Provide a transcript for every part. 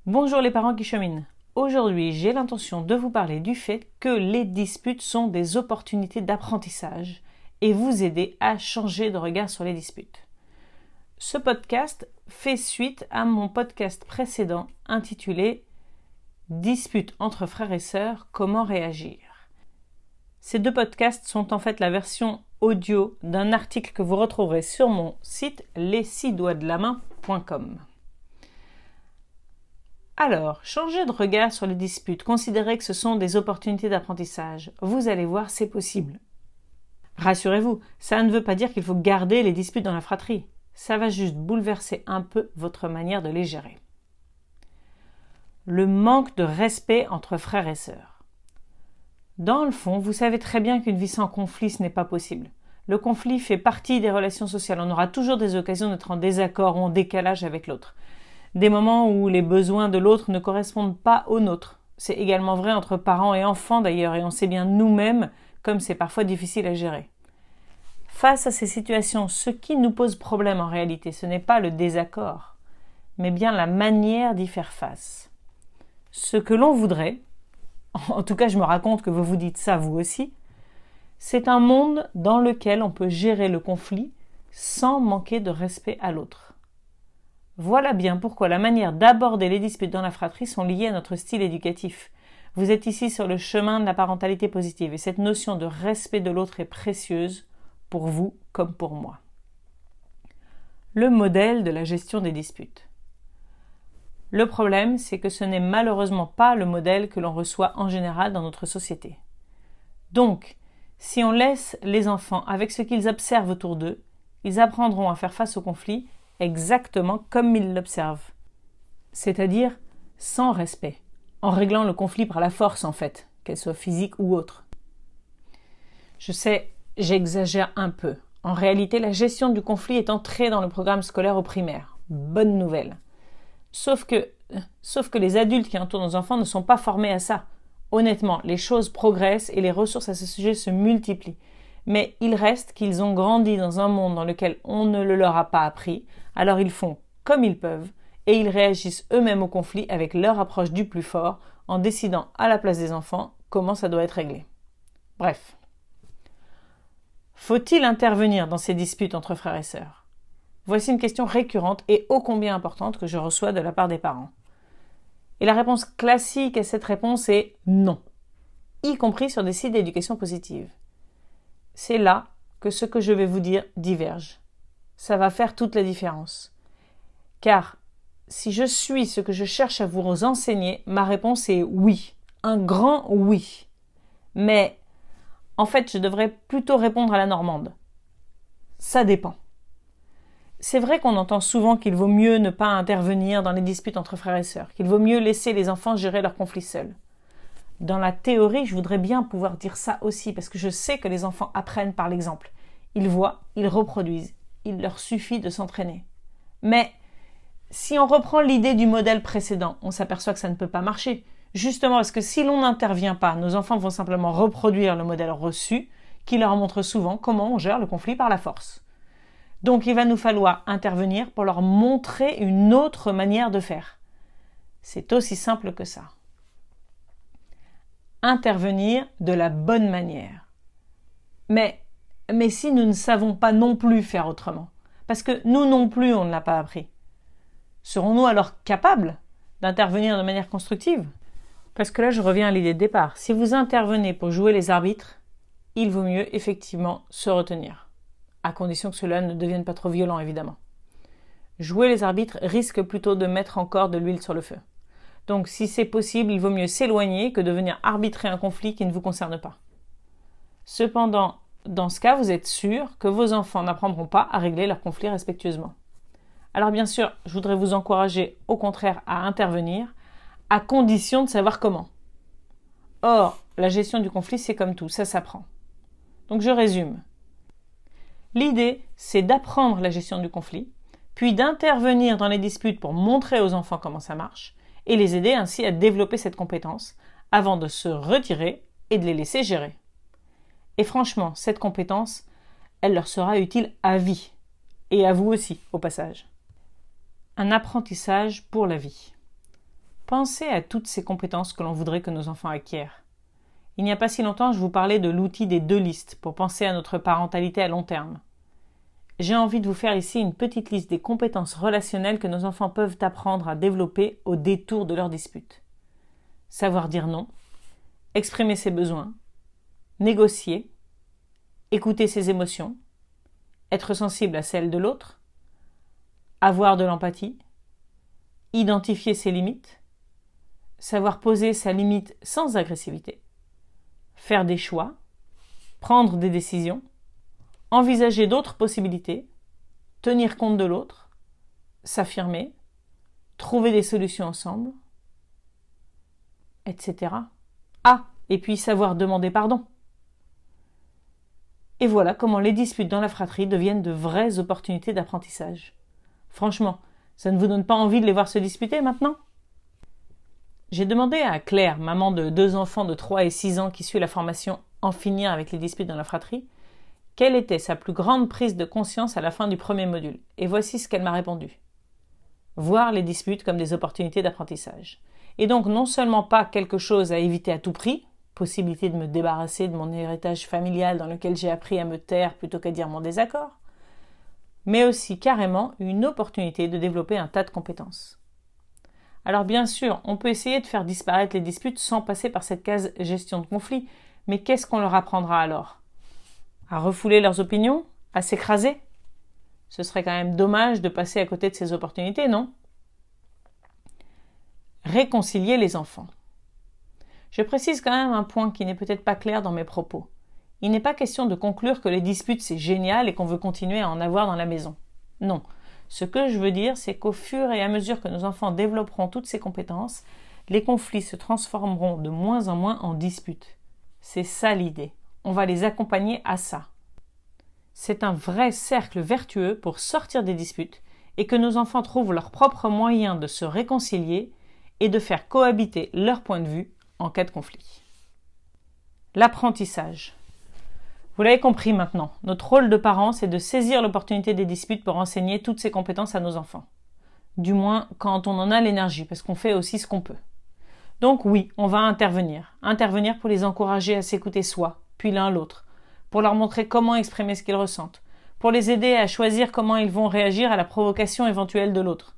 Bonjour les parents qui cheminent. Aujourd'hui, j'ai l'intention de vous parler du fait que les disputes sont des opportunités d'apprentissage et vous aider à changer de regard sur les disputes. Ce podcast fait suite à mon podcast précédent intitulé Disputes entre frères et sœurs, comment réagir? Ces deux podcasts sont en fait la version audio d'un article que vous retrouverez sur mon site les6doigtsdelamain.com. Alors, changer de regard sur les disputes, considérez que ce sont des opportunités d'apprentissage. Vous allez voir, c'est possible. Rassurez-vous, ça ne veut pas dire qu'il faut garder les disputes dans la fratrie. Ça va juste bouleverser un peu votre manière de les gérer. Le manque de respect entre frères et sœurs. Dans le fond, vous savez très bien qu'une vie sans conflit, ce n'est pas possible. Le conflit fait partie des relations sociales. On aura toujours des occasions d'être en désaccord ou en décalage avec l'autre. Des moments où les besoins de l'autre ne correspondent pas aux nôtres. C'est également vrai entre parents et enfants d'ailleurs, et on sait bien nous-mêmes comme c'est parfois difficile à gérer. Face à ces situations, ce qui nous pose problème en réalité, ce n'est pas le désaccord, mais bien la manière d'y faire face. Ce que l'on voudrait, en tout cas je me raconte que vous vous dites ça vous aussi, c'est un monde dans lequel on peut gérer le conflit sans manquer de respect à l'autre. Voilà bien pourquoi la manière d'aborder les disputes dans la fratrie sont liées à notre style éducatif. Vous êtes ici sur le chemin de la parentalité positive et cette notion de respect de l'autre est précieuse pour vous comme pour moi. Le modèle de la gestion des disputes. Le problème, c'est que ce n'est malheureusement pas le modèle que l'on reçoit en général dans notre société. Donc, si on laisse les enfants avec ce qu'ils observent autour d'eux, ils apprendront à faire face au conflit exactement comme ils l'observent, c'est-à-dire sans respect, en réglant le conflit par la force en fait, qu'elle soit physique ou autre. Je sais, j'exagère un peu. En réalité, la gestion du conflit est entrée dans le programme scolaire au primaire. Bonne nouvelle. Sauf que les adultes qui entourent nos enfants ne sont pas formés à ça. Honnêtement, les choses progressent et les ressources à ce sujet se multiplient. Mais il reste qu'ils ont grandi dans un monde dans lequel on ne le leur a pas appris, alors ils font comme ils peuvent et ils réagissent eux-mêmes au conflit avec leur approche du plus fort en décidant à la place des enfants comment ça doit être réglé. Bref. Faut-il intervenir dans ces disputes entre frères et sœurs? Voici une question récurrente et ô combien importante que je reçois de la part des parents. Et la réponse classique à cette réponse est non, y compris sur des sites d'éducation positive. C'est là que ce que je vais vous dire diverge. Ça va faire toute la différence. Car si je suis ce que je cherche à vous enseigner, ma réponse est oui. Un grand oui. Mais en fait, je devrais plutôt répondre à la normande. Ça dépend. C'est vrai qu'on entend souvent qu'il vaut mieux ne pas intervenir dans les disputes entre frères et sœurs, qu'il vaut mieux laisser les enfants gérer leurs conflits seuls. Dans la théorie, je voudrais bien pouvoir dire ça aussi, parce que je sais que les enfants apprennent par l'exemple. Ils voient, ils reproduisent. Il leur suffit de s'entraîner. Mais si on reprend l'idée du modèle précédent, on s'aperçoit que ça ne peut pas marcher. Justement parce que si l'on n'intervient pas, nos enfants vont simplement reproduire le modèle reçu qui leur montre souvent comment on gère le conflit par la force. Donc il va nous falloir intervenir pour leur montrer une autre manière de faire. C'est aussi simple que ça. Intervenir de la bonne manière. Mais si nous ne savons pas non plus faire autrement, parce que nous non plus on ne l'a pas appris, serons-nous alors capables d'intervenir de manière constructive? Parce que là je reviens à l'idée de départ. Si vous intervenez pour jouer les arbitres, il vaut mieux effectivement se retenir, à condition que cela ne devienne pas trop violent évidemment. Jouer les arbitres risque plutôt de mettre encore de l'huile sur le feu. Donc si c'est possible, il vaut mieux s'éloigner que de venir arbitrer un conflit qui ne vous concerne pas. Cependant, dans ce cas, vous êtes sûr que vos enfants n'apprendront pas à régler leurs conflits respectueusement. Alors bien sûr, je voudrais vous encourager au contraire à intervenir, à condition de savoir comment. Or, la gestion du conflit, c'est comme tout, ça s'apprend. Donc je résume. L'idée, c'est d'apprendre la gestion du conflit, puis d'intervenir dans les disputes pour montrer aux enfants comment ça marche, et les aider ainsi à développer cette compétence, avant de se retirer et de les laisser gérer. Et franchement, cette compétence, elle leur sera utile à vie. Et à vous aussi, au passage. Un apprentissage pour la vie. Pensez à toutes ces compétences que l'on voudrait que nos enfants acquièrent. Il n'y a pas si longtemps, je vous parlais de l'outil des 2 listes pour penser à notre parentalité à long terme. J'ai envie de vous faire ici une petite liste des compétences relationnelles que nos enfants peuvent apprendre à développer au détour de leurs disputes. Savoir dire non, exprimer ses besoins, négocier, écouter ses émotions, être sensible à celles de l'autre, avoir de l'empathie, identifier ses limites, savoir poser sa limite sans agressivité, faire des choix, prendre des décisions, envisager d'autres possibilités, tenir compte de l'autre, s'affirmer, trouver des solutions ensemble, etc. Ah, et puis savoir demander pardon. Et voilà comment les disputes dans la fratrie deviennent de vraies opportunités d'apprentissage. Franchement, ça ne vous donne pas envie de les voir se disputer maintenant ? J'ai demandé à Claire, maman de 2 enfants de 3 et 6 ans qui suit la formation « En finir avec les disputes dans la fratrie », quelle était sa plus grande prise de conscience à la fin du premier module. Et voici ce qu'elle m'a répondu. Voir les disputes comme des opportunités d'apprentissage. Et donc non seulement pas quelque chose à éviter à tout prix, possibilité de me débarrasser de mon héritage familial dans lequel j'ai appris à me taire plutôt qu'à dire mon désaccord, mais aussi carrément une opportunité de développer un tas de compétences. Alors bien sûr, on peut essayer de faire disparaître les disputes sans passer par cette case gestion de conflit, mais qu'est-ce qu'on leur apprendra alors ? À refouler leurs opinions ? À s'écraser ? Ce serait quand même dommage de passer à côté de ces opportunités, non ? Réconcilier les enfants. Je précise quand même un point qui n'est peut-être pas clair dans mes propos. Il n'est pas question de conclure que les disputes c'est génial et qu'on veut continuer à en avoir dans la maison. Non. Ce que je veux dire, c'est qu'au fur et à mesure que nos enfants développeront toutes ces compétences, les conflits se transformeront de moins en moins en disputes. C'est ça l'idée. On va les accompagner à ça. C'est un vrai cercle vertueux pour sortir des disputes et que nos enfants trouvent leurs propres moyens de se réconcilier et de faire cohabiter leurs points de vue en cas de conflit. L'apprentissage. Vous l'avez compris maintenant, notre rôle de parents, c'est de saisir l'opportunité des disputes pour enseigner toutes ces compétences à nos enfants. Du moins, quand on en a l'énergie, parce qu'on fait aussi ce qu'on peut. Donc oui, on va intervenir. Intervenir pour les encourager à s'écouter soi, puis l'un l'autre, pour leur montrer comment exprimer ce qu'ils ressentent, pour les aider à choisir comment ils vont réagir à la provocation éventuelle de l'autre,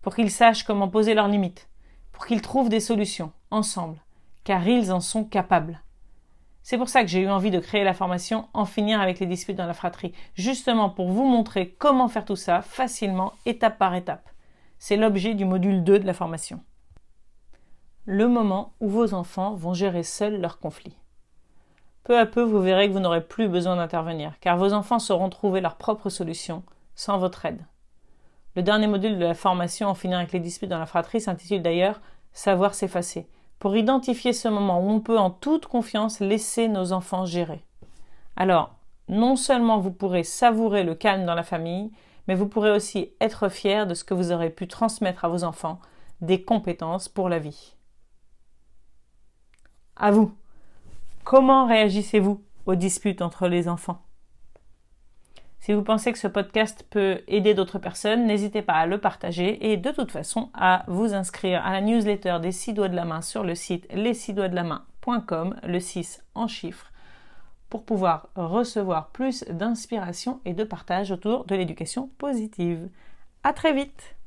pour qu'ils sachent comment poser leurs limites, pour qu'ils trouvent des solutions, ensemble, car ils en sont capables. C'est pour ça que j'ai eu envie de créer la formation « En finir avec les disputes dans la fratrie », justement pour vous montrer comment faire tout ça facilement, étape par étape. C'est l'objet du module 2 de la formation. Le moment où vos enfants vont gérer seuls leurs conflits. Peu à peu, vous verrez que vous n'aurez plus besoin d'intervenir, car vos enfants sauront trouver leurs propres solutions, sans votre aide. Le dernier module de la formation « En finir avec les disputes dans la fratrie » s'intitule d'ailleurs « Savoir s'effacer », pour identifier ce moment où on peut en toute confiance laisser nos enfants gérer. Alors, non seulement vous pourrez savourer le calme dans la famille, mais vous pourrez aussi être fiers de ce que vous aurez pu transmettre à vos enfants, des compétences pour la vie. À vous, comment réagissez-vous aux disputes entre les enfants ? Si vous pensez que ce podcast peut aider d'autres personnes, n'hésitez pas à le partager et de toute façon à vous inscrire à la newsletter des 6 doigts de la main sur le site les6doigtsdelamain.com, le 6 en chiffres, pour pouvoir recevoir plus d'inspiration et de partage autour de l'éducation positive. À très vite!